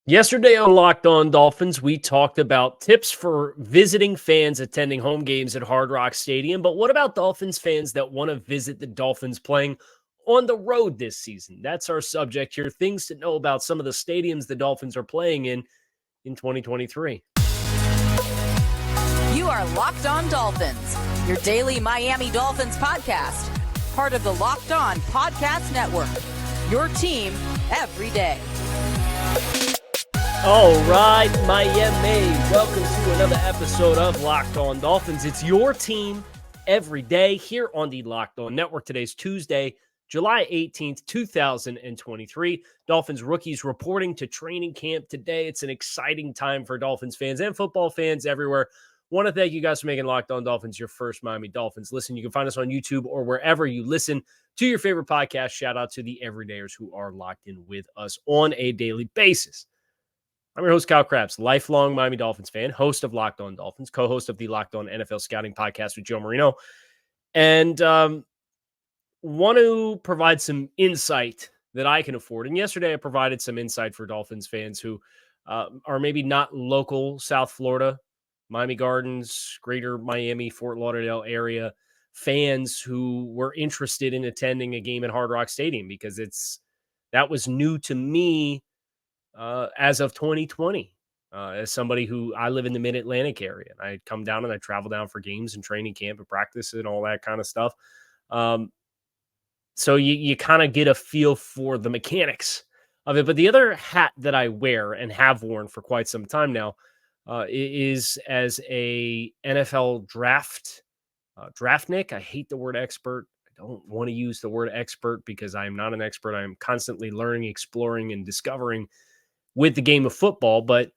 Yesterday on Locked On Dolphins, we talked about tips for visiting fans attending home games at Hard Rock Stadium. But what about Dolphins fans that want to visit the Dolphins playing on the road this season? That's our subject here. Things to know about some of the stadiums the Dolphins are playing in 2023. You are Locked On Dolphins, your daily Miami Dolphins podcast, part of the Locked On Podcast Network, your team every day. All right, Miami. Welcome to another episode of Locked On Dolphins. It's your team every day here on the Locked On Network. Today's Tuesday, July 18th, 2023. Dolphins rookies reporting to training camp today. It's an exciting time for Dolphins fans and football fans everywhere. Want to thank you guys for making Locked On Dolphins your first Miami Dolphins listen. You can find us on YouTube or wherever you listen to your favorite podcast. Shout out to the everydayers who are locked in with us on a daily basis. I'm your host, Kyle Krabs, lifelong Miami Dolphins fan, host of Locked On Dolphins, co-host of the Locked On NFL Scouting Podcast with Joe Marino, and want to provide some insight that I can afford. And yesterday I provided some insight for Dolphins fans who are maybe not local South Florida, Miami Gardens, greater Miami, Fort Lauderdale area fans who were interested in attending a game at Hard Rock Stadium because that was new to me as of 2020, as somebody who I live in the mid-Atlantic area. And I come down and I travel down for games and training camp and practice and all that kind of stuff. So you kind of get a feel for the mechanics of it. But the other hat that I wear and have worn for quite some time now is as a NFL draftnik. I hate the word expert. I don't want to use the word expert because I am not an expert. I am constantly learning, exploring, and discovering with the game of football, but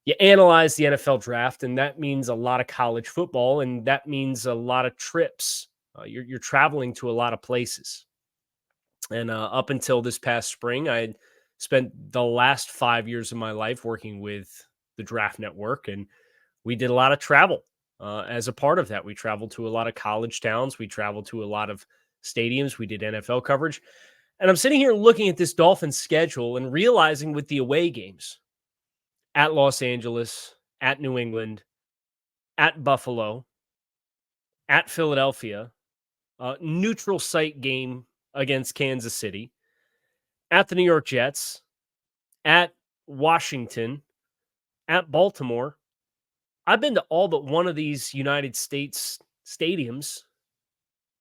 you analyze the NFL draft, and that means a lot of college football, and that means a lot of trips. You're traveling to a lot of places. And up until this past spring, I had spent the last 5 years of my life working with the Draft Network, and we did a lot of travel. As a part of that, we traveled to a lot of college towns. We traveled to a lot of stadiums. We did NFL coverage. And I'm sitting here looking at this Dolphins schedule and realizing with the away games at Los Angeles, at New England, at Buffalo, at Philadelphia, neutral site game against Kansas City, at the New York Jets, at Washington, at Baltimore. I've been to all but one of these United States stadiums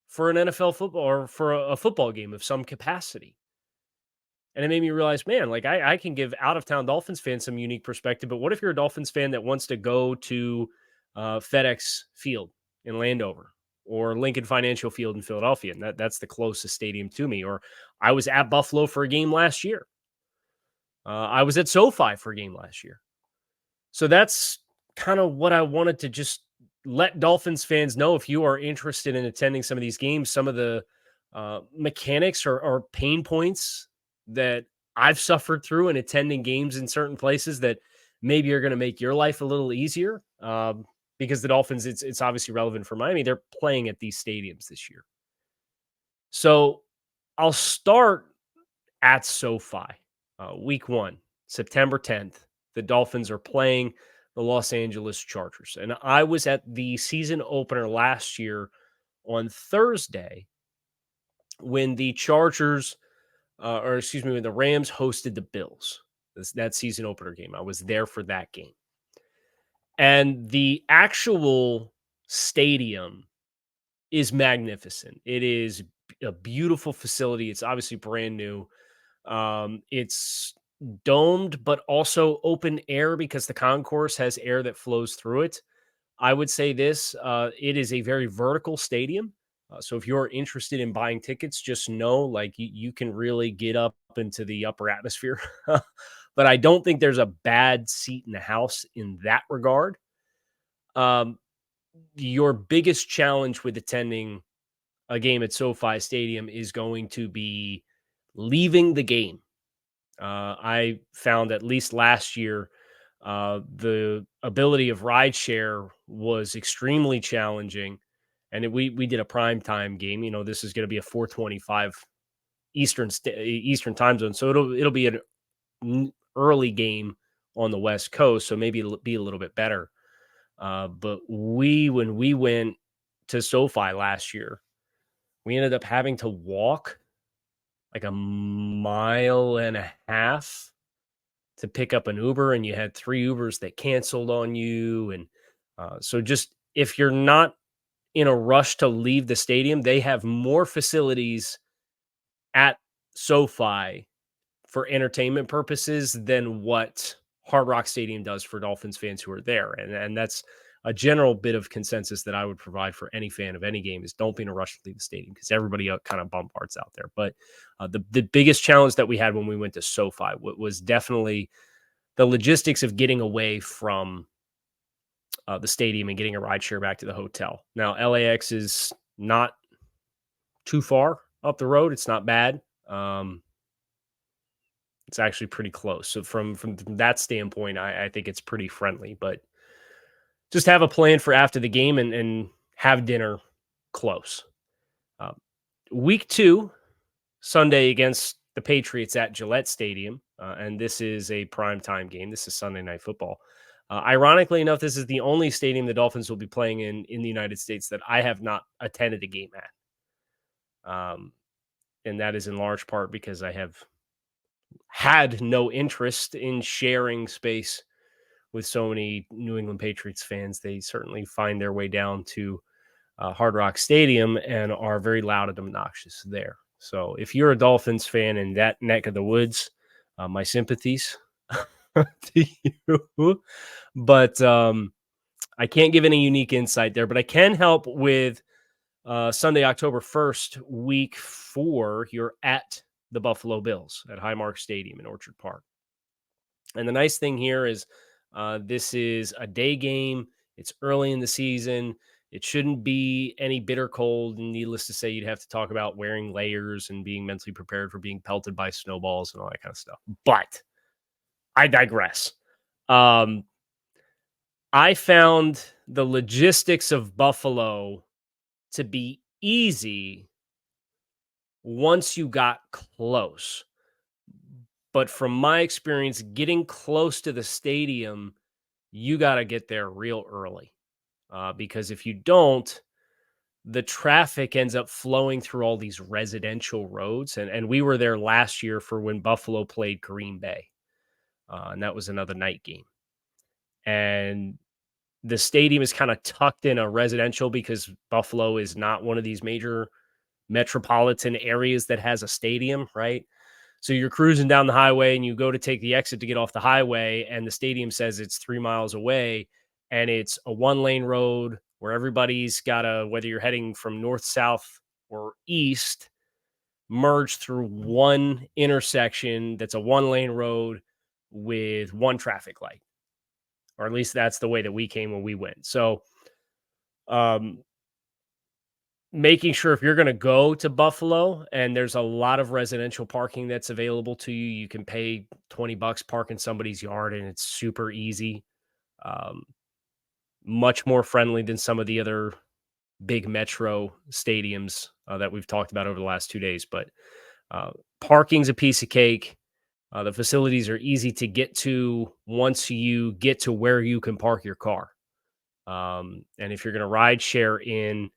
for an NFL football or for a football game of some capacity. And it made me realize, man, like I can give out-of-town Dolphins fans some unique perspective, but what if you're a Dolphins fan that wants to go to FedEx Field in Landover or Lincoln Financial Field in Philadelphia? And that's the closest stadium to me. Or I was at Buffalo for a game last year. I was at SoFi for a game last year. So that's kind of what I wanted to just let Dolphins fans know. If you are interested in attending some of these games, some of the mechanics or pain points that I've suffered through in attending games in certain places that maybe are going to make your life a little easier, because the Dolphins, it's obviously relevant for Miami. They're playing at these stadiums this year. So I'll start at SoFi. Week 1, September 10th, the Dolphins are playing the Los Angeles Chargers. And I was at the season opener last year on Thursday when the Chargers, when the Rams hosted the Bills. That season opener game. I was there for that game. And the actual stadium is magnificent. It is a beautiful facility. It's obviously brand new. It's domed, but also open air because the concourse has air that flows through it. I would say this, it is a very vertical stadium. So if you're interested in buying tickets, just know like you can really get up into the upper atmosphere. But I don't think there's a bad seat in the house in that regard. Your biggest challenge with attending a game at SoFi Stadium is going to be leaving the game. I found at least last year, the ability of rideshare was extremely challenging. And we did a primetime game. You know, this is going to be a 4:25 Eastern time zone. So it'll be early game on the West Coast, so maybe it'll be a little bit better. But when we went to SoFi last year, we ended up having to walk like a mile and a half to pick up an Uber, and you had 3 Ubers that canceled on you. And so just if you're not in a rush to leave the stadium, they have more facilities at SoFi for entertainment purposes than what Hard Rock Stadium does for Dolphins fans who are there. And that's a general bit of consensus that I would provide for any fan of any game is don't be in a rush to leave the stadium because everybody kind of bombards out there. But the biggest challenge that we had when we went to SoFi was definitely the logistics of getting away from the stadium and getting a ride share back to the hotel. Now, LAX is not too far up the road. It's not bad. It's actually pretty close. So from that standpoint, I think it's pretty friendly. But just have a plan for after the game and have dinner close. Week 2, Sunday against the Patriots at Gillette Stadium. And this is a primetime game. This is Sunday Night Football. Ironically enough, this is the only stadium the Dolphins will be playing in the United States that I have not attended a game at. And that is in large part because I have had no interest in sharing space with so many New England Patriots fans. They certainly find their way down to Hard Rock Stadium and are very loud and obnoxious there. So if you're a Dolphins fan in that neck of the woods, my sympathies to you. But I can't give any unique insight there, but I can help with Sunday, October 1st, week 4. You're at the Buffalo Bills at Highmark Stadium in Orchard Park. And the nice thing here is this is a day game. It's early in the season. It shouldn't be any bitter cold. And needless to say, you'd have to talk about wearing layers and being mentally prepared for being pelted by snowballs and all that kind of stuff. But I digress. I found the logistics of Buffalo to be easy once you got close. But from my experience, getting close to the stadium, you got to get there real early. Because if you don't, the traffic ends up flowing through all these residential roads. And we were there last year for when Buffalo played Green Bay. And that was another night game. And the stadium is kind of tucked in a residential because Buffalo is not one of these major metropolitan areas that has a stadium, right? So you're cruising down the highway and you go to take the exit to get off the highway, and the stadium says it's 3 miles away, and it's a 1-lane road where everybody's got to, whether you're heading from north, south, or east, merge through one intersection that's a 1-lane road with one traffic light. Or at least that's the way that we came when we went. So making sure if you're going to go to Buffalo and there's a lot of residential parking that's available to you, you can pay $20, park in somebody's yard, and it's super easy. Much more friendly than some of the other big metro stadiums that we've talked about over the last 2 days. But parking's a piece of cake. The facilities are easy to get to once you get to where you can park your car. And if you're going to ride share in,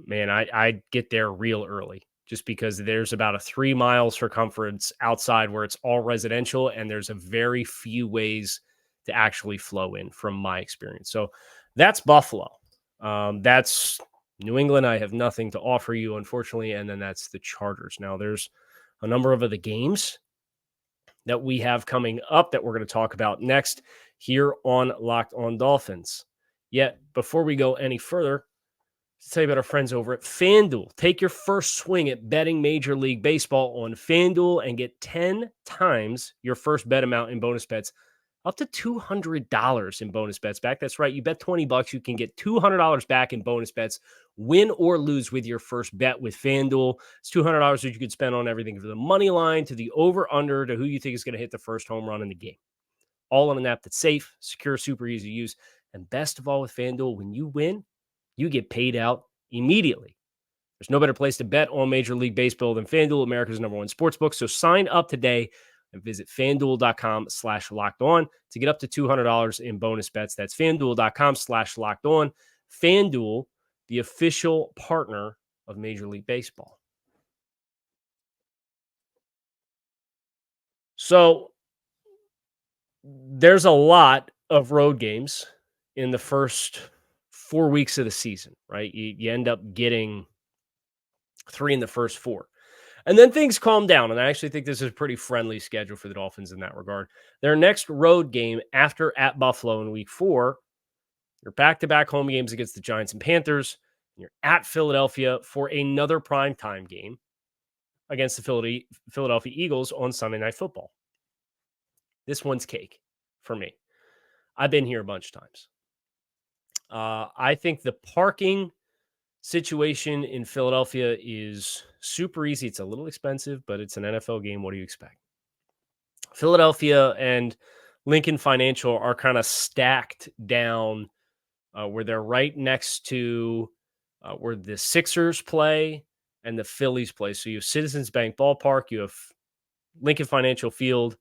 man, I'd get there real early just because there's about a 3 mile circumference outside where it's all residential, and there's a very few ways to actually flow in from my experience. So that's Buffalo. That's New England. I have nothing to offer you, unfortunately. And then that's the Chargers. Now there's a number of other games that we have coming up that we're going to talk about next here on Locked On Dolphins. Yet before we go any further, to tell you about our friends over at FanDuel. Take your first swing at betting Major League Baseball on FanDuel and get 10 times your first bet amount in bonus bets, up to $200 in bonus bets back. That's right. You bet $20, you can get $200 back in bonus bets, win or lose with your first bet with FanDuel. It's $200 that you could spend on everything from the money line to the over-under to who you think is going to hit the first home run in the game. All on an app that's safe, secure, super easy to use. And best of all with FanDuel, when you win, you get paid out immediately. There's no better place to bet on Major League Baseball than FanDuel, America's #1 sportsbook. So sign up today. and visit FanDuel.com/locked-on to get up to $200 in bonus bets. That's FanDuel.com/locked-on. FanDuel, the official partner of Major League Baseball. So there's a lot of road games in the first 4 weeks of the season, right? You end up getting 3 in the first 4. And then things calm down. And I actually think this is a pretty friendly schedule for the Dolphins in that regard. Their next road game after at Buffalo in week 4, your back-to-back home games against the Giants and Panthers. And you're at Philadelphia for another primetime game against the Philadelphia Eagles on Sunday Night Football. This one's cake for me. I've been here a bunch of times. I think the parking situation in Philadelphia is super easy. It's a little expensive, but it's an NFL game. What do you expect? Philadelphia and Lincoln Financial are kind of stacked down where they're right next to where the Sixers play and the Phillies play. So you have Citizens Bank Ballpark, you have Lincoln Financial Field,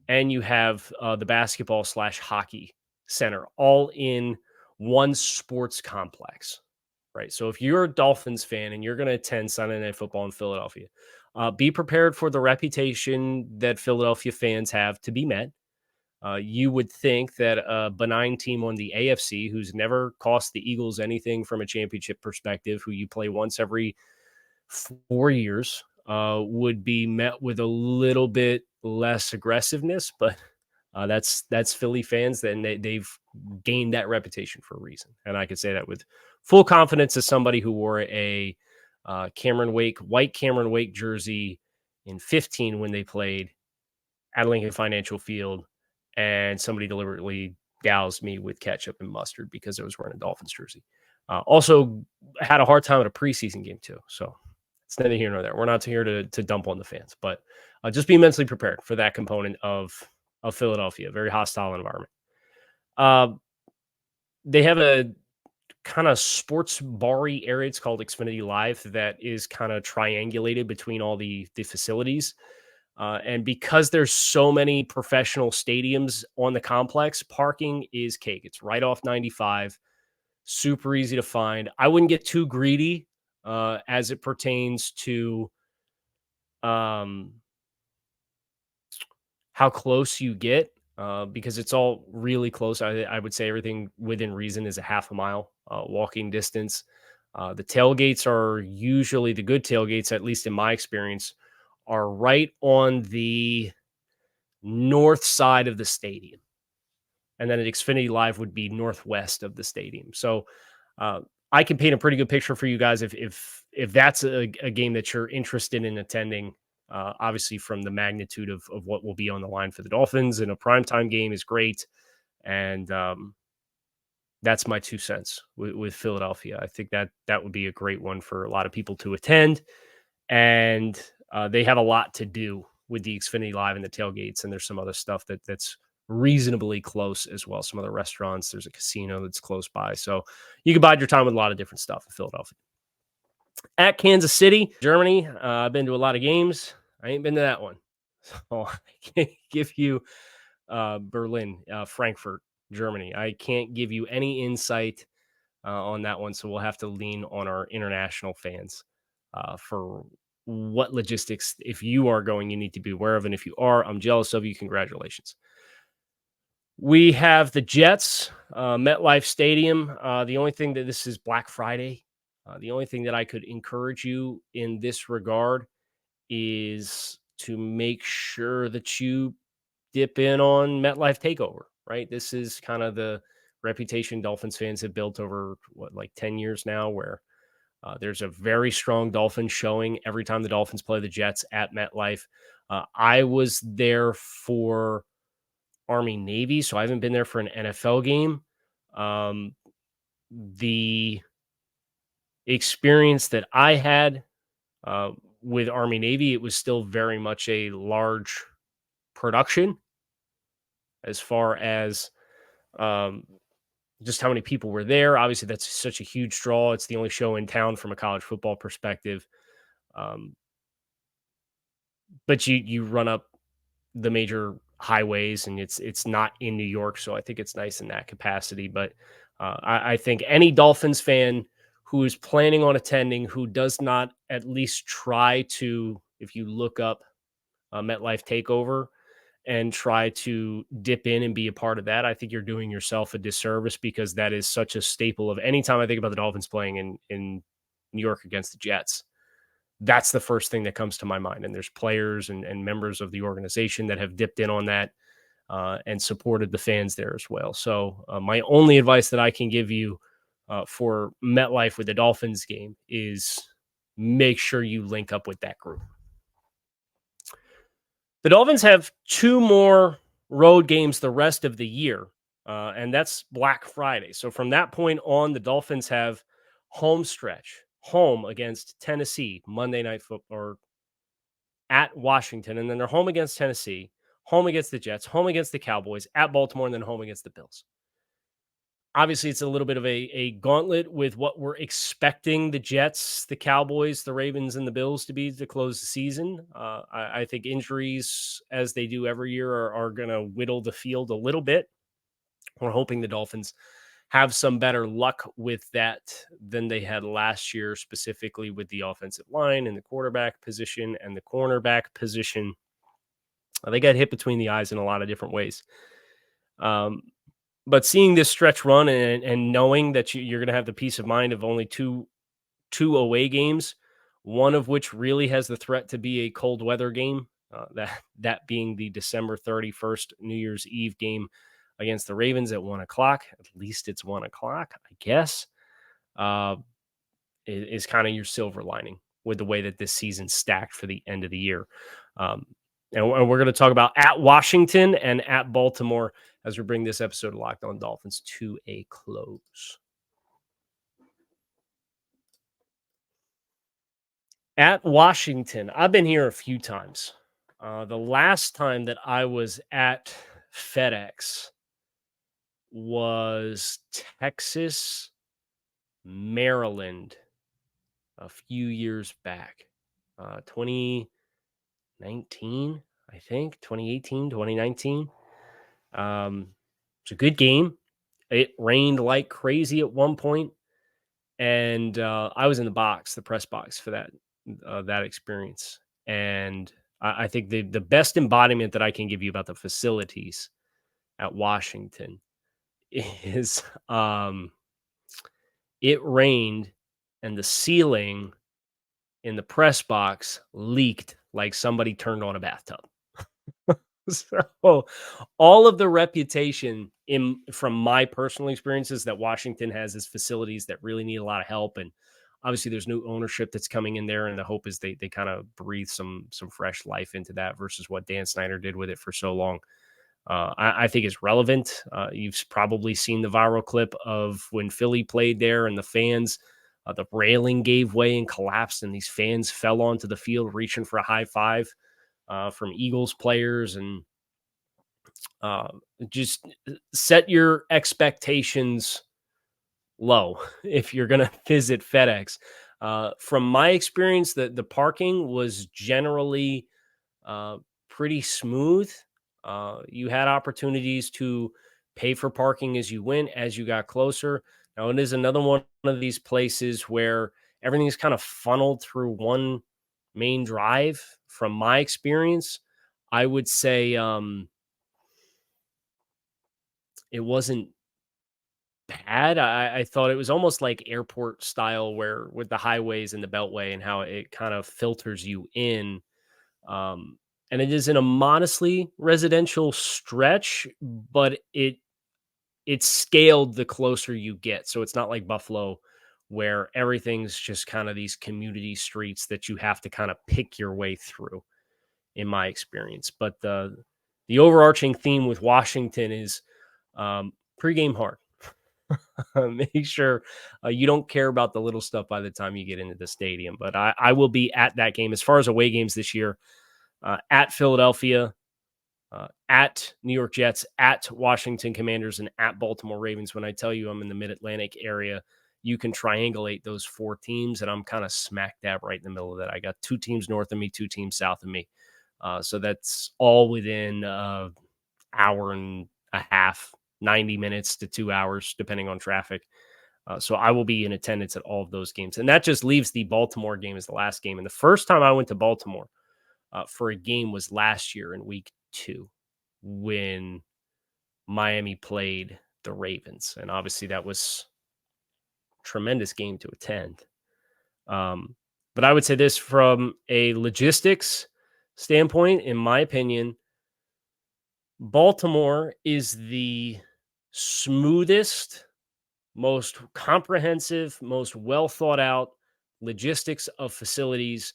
and you have the basketball/hockey center all in one sports complex, right? So if you're a Dolphins fan and you're going to attend Sunday Night Football in Philadelphia, be prepared for the reputation that Philadelphia fans have to be met. You would think that a benign team on the AFC, who's never cost the Eagles anything from a championship perspective, who you play once every 4 years, would be met with a little bit less aggressiveness, but that's Philly fans. Then they've gained that reputation for a reason, and I could say that with full confidence as somebody who wore a white Cameron Wake jersey in 15 when they played at Lincoln Financial Field, and somebody deliberately doused me with ketchup and mustard because I was wearing a Dolphins jersey. Also had a hard time at a preseason game too, so it's neither here nor there. We're not here to dump on the fans, but just be mentally prepared for that component of Philadelphia. Very hostile environment. They have a kind of sports bar-y area. It's called Xfinity Live that is kind of triangulated between all the facilities. And because there's so many professional stadiums on the complex, parking is cake. It's right off 95. Super easy to find. I wouldn't get too greedy as it pertains to how close you get because it's all really close. I would say everything within reason is a half a mile walking distance. The tailgates are usually the good tailgates, at least in my experience, are right on the north side of the stadium. And then at Xfinity Live would be northwest of the stadium. So I can paint a pretty good picture for you guys if that's a game that you're interested in attending. Obviously, from the magnitude of what will be on the line for the Dolphins in a primetime game is great. And that's my 2 cents with Philadelphia. I think that would be a great one for a lot of people to attend. And they have a lot to do with the Xfinity Live and the tailgates. And there's some other stuff that's reasonably close as well. Some other restaurants. There's a casino that's close by. So you can bide your time with a lot of different stuff in Philadelphia. At Kansas City, Germany, I've been to a lot of games. I ain't been to that one. So I can't give you Berlin, Frankfurt, Germany. I can't give you any insight on that one. So we'll have to lean on our international fans for what logistics, if you are going, you need to be aware of. And if you are, I'm jealous of you. Congratulations. We have the Jets, MetLife Stadium. The only thing that this is Black Friday. The only thing that I could encourage you in this regard is to make sure that you dip in on MetLife Takeover, right? This is kind of the reputation Dolphins fans have built over, 10 years now, where there's a very strong Dolphins showing every time the Dolphins play the Jets at MetLife. I was there for Army Navy, so I haven't been there for an NFL game. The experience that I had with Army Navy, it was still very much a large production as far as just how many people were there. Obviously, that's such a huge draw. It's the only show in town from a college football perspective. But you run up the major highways, and it's not in New York, so I think it's nice in that capacity. But I think any Dolphins fan who is planning on attending, who does not at least try to, if you look up MetLife Takeover and try to dip in and be a part of that, I think you're doing yourself a disservice, because that is such a staple of any time I think about the Dolphins playing in New York against the Jets. That's the first thing that comes to my mind. And there's players and members of the organization that have dipped in on that and supported the fans there as well. So my only advice that I can give you for MetLife with the Dolphins game is make sure you link up with that group. The Dolphins have 2 more road games the rest of the year, and that's Black Friday. So from that point on, the Dolphins have home stretch, home against Tennessee, Monday Night Football, or at Washington, and then they're home against Tennessee, home against the Jets, home against the Cowboys, at Baltimore, and then home against the Bills. Obviously, it's a little bit of a gauntlet with what we're expecting the Jets, the Cowboys, the Ravens, and the Bills to be to close the season. I think injuries, as they do every year, are going to whittle the field a little bit. We're hoping the Dolphins have some better luck with that than they had last year, specifically with the offensive line and the quarterback position and the cornerback position. They got hit between the eyes in a lot of different ways. But seeing this stretch run and knowing that you're going to have the peace of mind of only two away games, one of which really has the threat to be a cold weather game, that being the December 31st New Year's Eve game against the Ravens at 1 o'clock. At least it's 1 o'clock, I guess, is kind of your silver lining with the way that this season's stacked for the end of the year. And we're going to talk about at Washington and at Baltimore as we bring this episode of Locked On Dolphins to a close. At Washington, I've been here a few times. The last time that I was at FedEx was Texas, Maryland, a few years back. 2019, I think, 2018, 2019. It's a good game. It rained like crazy at one point, and I was in the press box for that experience. And I think the best embodiment that I can give you about the facilities at Washington is it rained and the ceiling in the press box leaked like somebody turned on a bathtub. So all of the reputation from my personal experiences that Washington has is facilities that really need a lot of help. And obviously there's new ownership that's coming in there. And the hope is they kind of breathe some fresh life into that versus what Dan Snyder did with it for so long. I think it's relevant. You've probably seen the viral clip of when Philly played there and the fans, the railing gave way and collapsed, and these fans fell onto the field reaching for a high five from Eagles players. And just set your expectations low if you're going to visit FedEx. From my experience, the parking was generally pretty smooth. You had opportunities to pay for parking as you went, as you got closer. Now, it is another one of these places where everything's kind of funneled through one main drive. From my experience, I would say it wasn't bad. I thought it was almost like airport style, where with the highways and the Beltway and how it kind of filters you in. And it is in a modestly residential stretch, but it's scaled the closer you get. So it's not like Buffalo, where everything's just kind of these community streets that you have to kind of pick your way through, in my experience. But the overarching theme with Washington is pregame hard. Make sure you don't care about the little stuff by the time you get into the stadium. But I will be at that game. As far as away games this year, at Philadelphia, at New York Jets, at Washington Commanders, and at Baltimore Ravens. When I tell you I'm in the Mid-Atlantic area, you can triangulate those 4 teams, and I'm kind of smack dab right in the middle of that. I got 2 teams north of me, 2 teams south of me. So that's all within hour and a half, 90 minutes to 2 hours, depending on traffic. So I will be in attendance at all of those games. And that just leaves the Baltimore game as the last game. And the first time I went to Baltimore for a game was last year in week 2 when Miami played the Ravens. And obviously that was a tremendous game to attend. But I would say this from a logistics standpoint, in my opinion, Baltimore is the smoothest, most comprehensive, most well thought out logistics of facilities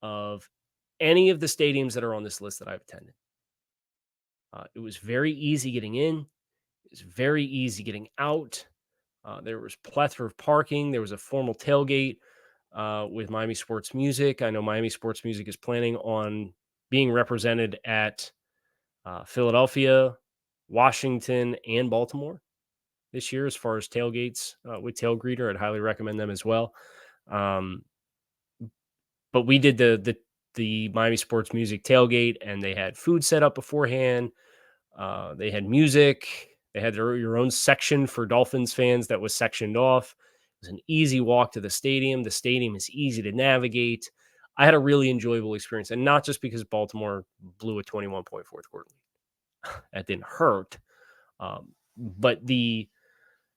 of any of the stadiums that are on this list that I've attended. It was very easy getting in. It was very easy getting out. There was plethora of parking. There was a formal tailgate with Miami Sports Music. I know Miami Sports Music is planning on being represented at Philadelphia, Washington, and Baltimore this year as far as tailgates with Tail Greeter. I'd highly recommend them as well. But we did the Miami Sports Music tailgate, and they had food set up beforehand. They had music. They had your own section for Dolphins fans that was sectioned off. It was an easy walk to the stadium. The stadium is easy to navigate. I had a really enjoyable experience, and not just because Baltimore blew a 21-point fourth quarter lead. That didn't hurt. But the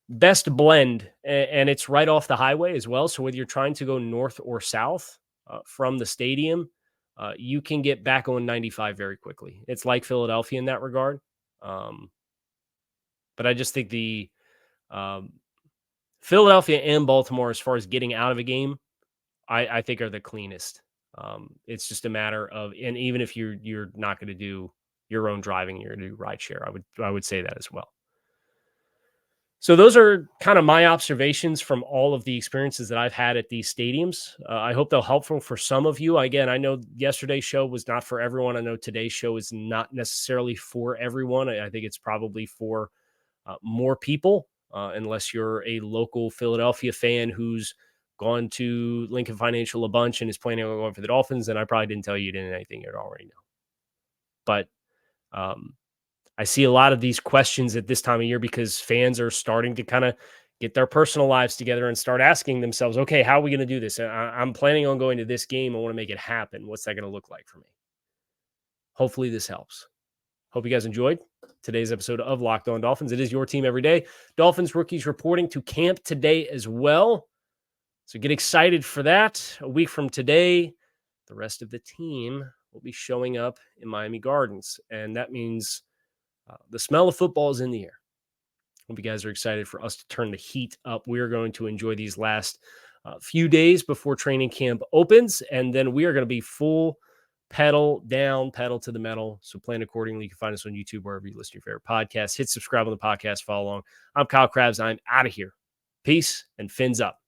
best blend, and it's right off the highway as well. So whether you're trying to go north or south from the stadium, you can get back on 95 very quickly. It's like Philadelphia in that regard. But I just think the Philadelphia and Baltimore, as far as getting out of a game, I think are the cleanest. It's just a matter of, and even if you're not going to do your own driving, you're going to do rideshare, I would say that as well. So those are kind of my observations from all of the experiences that I've had at these stadiums. I hope they'll helpful for some of you. Again, I know yesterday's show was not for everyone. I know today's show is not necessarily for everyone. I think it's probably for more people, unless you're a local Philadelphia fan who's gone to Lincoln Financial a bunch and is planning on going for the Dolphins. And I probably didn't tell you anything you already know. But I see a lot of these questions at this time of year because fans are starting to kind of get their personal lives together and start asking themselves, okay, how are we going to do this? I'm planning on going to this game. I want to make it happen. What's that going to look like for me? Hopefully this helps. Hope you guys enjoyed today's episode of Locked On Dolphins. It is your team every day. Dolphins rookies reporting to camp today as well. So get excited for that. A week from today, the rest of the team will be showing up in Miami Gardens. And that means the smell of football is in the air. Hope you guys are excited for us to turn the heat up. We are going to enjoy these last few days before training camp opens. And then we are going to be full pedal down, pedal to the metal. So plan accordingly. You can find us on YouTube, wherever you listen to your favorite podcasts. Hit subscribe on the podcast, follow along. I'm Kyle Krabs. I'm out of here. Peace and fins up.